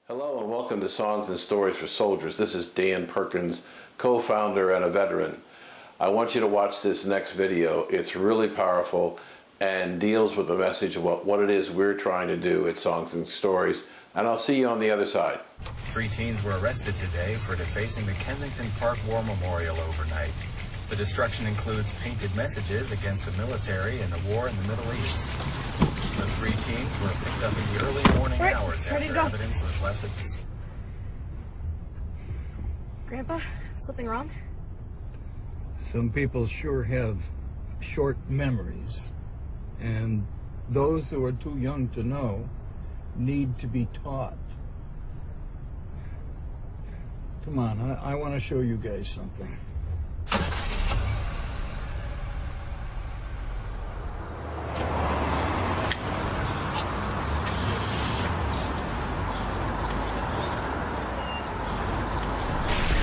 Hello and welcome to Songs and Stories for Soldiers. This is Dan Perkins, co-founder and a veteran. I want you to watch this next video. It's really powerful and deals with the message of what it is we're trying to do at Songs and Stories. And I'll see you on the other side. 3 teens were arrested today for defacing the Kensington Park War Memorial overnight. The destruction includes painted messages against the military and the war in the Middle East. The 3 teens were picked up in the early morning hours after evidence was left at the scene. Grandpa, something wrong? Some people sure have short memories, and those who are too young to know need to be taught. Come on, I want to show you guys something.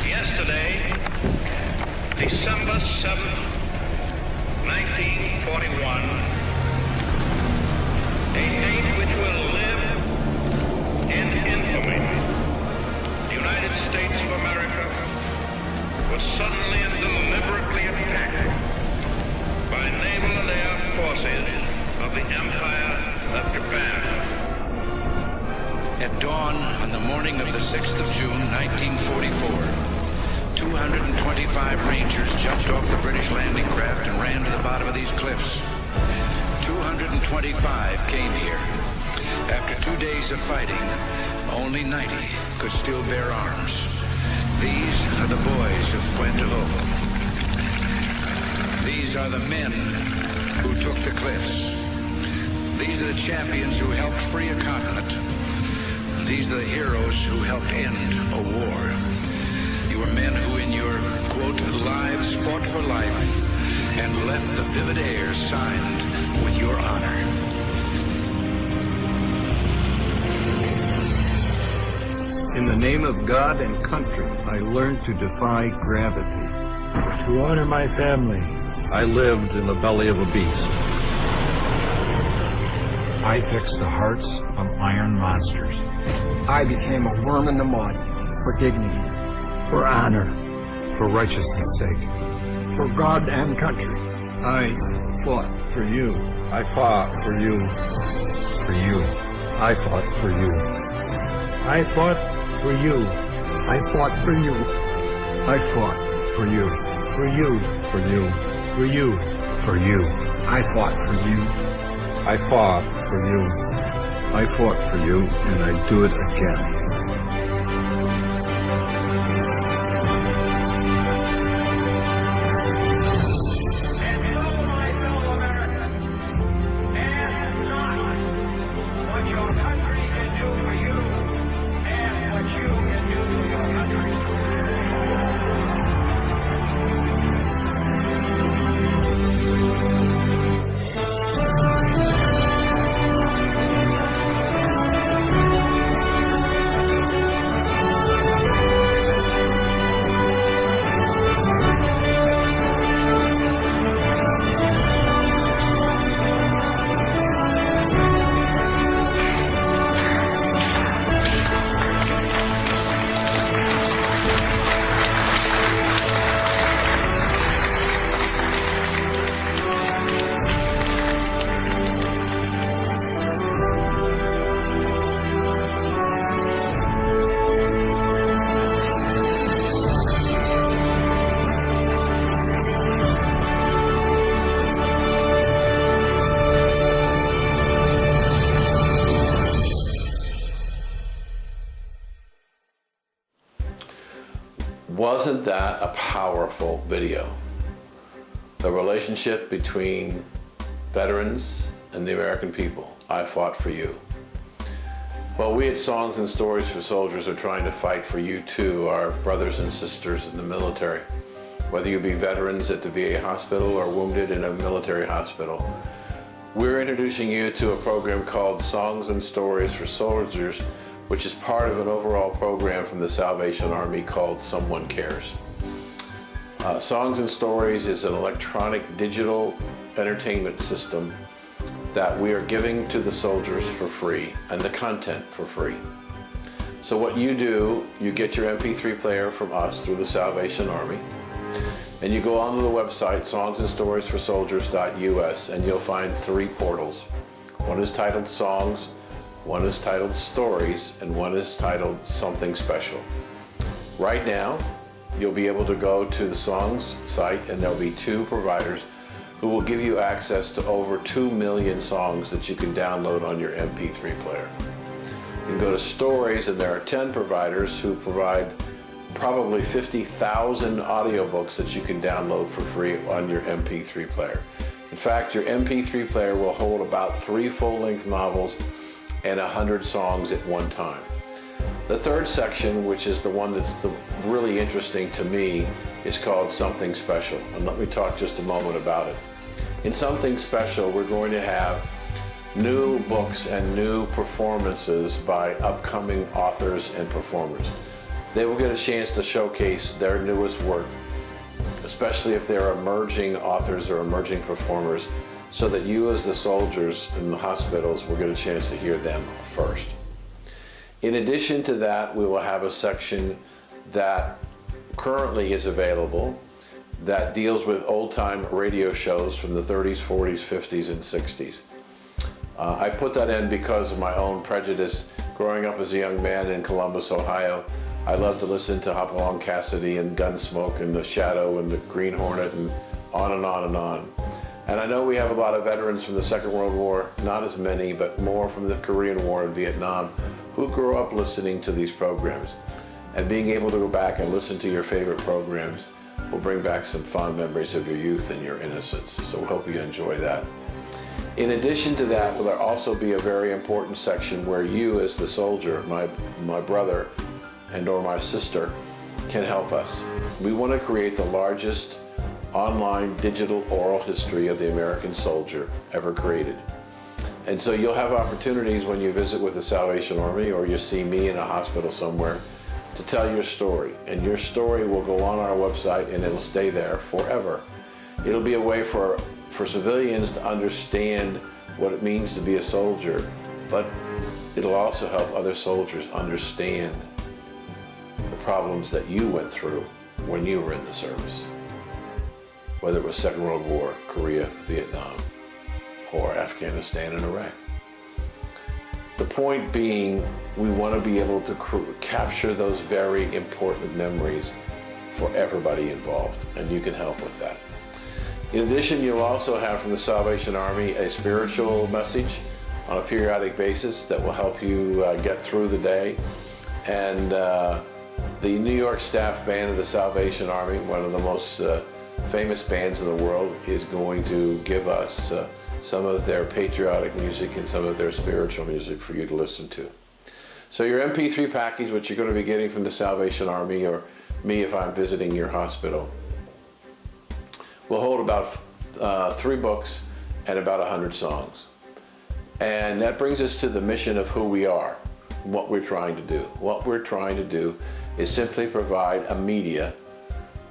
Yesterday, December 7th, 1941, a date which will live in infamy. The United States of America was suddenly and deliberately attacked by naval and air forces of the Empire of Japan. At dawn on the morning of the 6th of June, 1944, 225 Rangers jumped off the British landing craft and ran to the bottom of these cliffs. 225 came here. After 2 days of fighting, only 90 could still bear arms. These are the boys of Pointe du Hoc. These are the men who took the cliffs. These are the champions who helped free a continent. These are the heroes who helped end a war. You are men who in your, quote, lives fought for life and left the vivid air signed with your honor. In the name of God and country, I learned to defy gravity. To honor my family, I lived in the belly of a beast. I fixed the hearts of iron monsters. I became a worm in the mud for dignity, For honor, for righteousness' sake. for God and country. I fought for you. I fought for you. For you. I fought for you. I fought for you. I fought for you. I fought for you. For you. For you. For you. For you. I fought for you. I fought for you. I fought for you, and I do it again. Wasn't that a powerful video? The relationship between veterans and the American people. I fought for you. Well, we at Songs and Stories for Soldiers are trying to fight for you too, our brothers and sisters in the military. Whether you be veterans at the VA hospital or wounded in a military hospital. We're introducing you to a program called Songs and Stories for Soldiers, which is part of an overall program from the Salvation Army called Someone Cares. Songs and Stories is an electronic digital entertainment system that we are giving to the soldiers for free and the content for free. So what you do, you get your MP3 player from us through the Salvation Army, and you go onto the website, songsandstoriesforsoldiers.us, and you'll find 3 portals. One is titled Songs, one is titled Stories, and one is titled Something Special. Right now, you'll be able to go to the Songs site, and there'll be 2 providers who will give you access to over 2 million songs that you can download on your MP3 player. You can go to Stories, and there are 10 providers who provide probably 50,000 audiobooks that you can download for free on your MP3 player. In fact, your MP3 player will hold about 3 full-length novels and 100 songs at one time. The third section, which is the one that's really interesting to me, is called Something Special. And let me talk just a moment about it. In Something Special, we're going to have new books and new performances by upcoming authors and performers. They will get a chance to showcase their newest work, especially if they're emerging authors or emerging performers, so that you as the soldiers in the hospitals will get a chance to hear them first. In addition to that, we will have a section that currently is available that deals with old-time radio shows from the 30s, 40s, 50s, and 60s. I put that in because of my own prejudice. Growing up as a young man in Columbus, Ohio, I loved to listen to Hopalong Cassidy and Gunsmoke and The Shadow and the Green Hornet and on and on and on. And I know we have a lot of veterans from the Second World War, not as many, but more from the Korean War and Vietnam, who grew up listening to these programs. And being able to go back and listen to your favorite programs will bring back some fond memories of your youth and your innocence. So we hope you enjoy that. In addition to that, will there also be a very important section where you as the soldier, my brother and or my sister, can help us. We want to create the largest online digital oral history of the American soldier ever created. And so you'll have opportunities when you visit with the Salvation Army or you see me in a hospital somewhere to tell your story. And your story will go on our website and it'll stay there forever. It'll be a way for civilians to understand what it means to be a soldier, but it'll also help other soldiers understand the problems that you went through when you were in the service. Whether it was Second World War, Korea, Vietnam, or Afghanistan and Iraq. The point being, we want to be able to capture those very important memories for everybody involved, and you can help with that. In addition, you'll also have from the Salvation Army a spiritual message on a periodic basis that will help you get through the day. And the New York Staff Band of the Salvation Army, one of the most famous bands in the world, is going to give us some of their patriotic music and some of their spiritual music for you to listen to. So your MP3 package, which you're going to be getting from the Salvation Army or me if I'm visiting your hospital, will hold about 3 books and about 100 songs. And that brings us to the mission of who we are, what we're trying to do. What we're trying to do is simply provide a media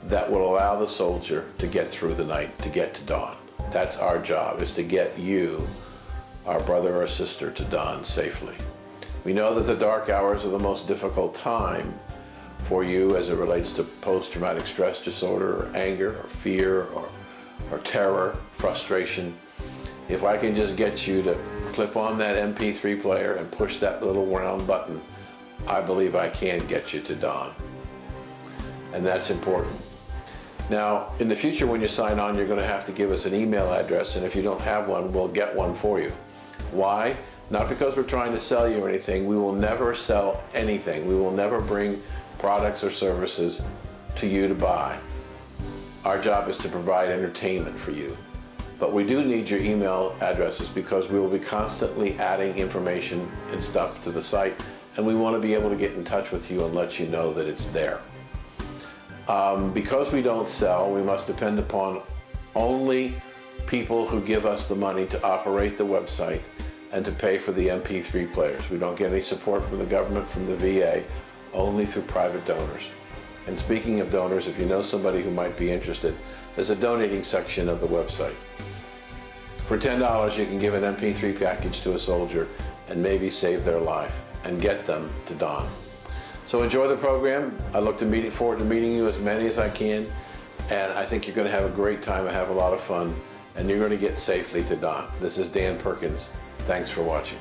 that will allow the soldier to get through the night, to get to dawn. That's our job, is to get you, our brother or sister, to dawn safely. We know that the dark hours are the most difficult time for you as it relates to post-traumatic stress disorder or anger or fear or terror, frustration. If I can just get you to clip on that MP3 player and push that little round button, I believe I can get you to dawn. And that's important. Now, in the future when you sign on, you're going to have to give us an email address, and if you don't have one, we'll get one for you. Why? Not because we're trying to sell you anything. We will never sell anything. We will never bring products or services to you to buy. Our job is to provide entertainment for you. But we do need your email addresses because we will be constantly adding information and stuff to the site, and we want to be able to get in touch with you and let you know that it's there. Because we don't sell, we must depend upon only people who give us the money to operate the website and to pay for the MP3 players. We don't get any support from the government, from the VA, only through private donors. And speaking of donors, if you know somebody who might be interested, there's a donating section of the website. For $10, you can give an MP3 package to a soldier and maybe save their life and get them to dawn. So enjoy the program. I look forward to meeting you, as many as I can. And I think you're going to have a great time and have a lot of fun. And you're going to get safely to Don. This is Dan Perkins. Thanks for watching.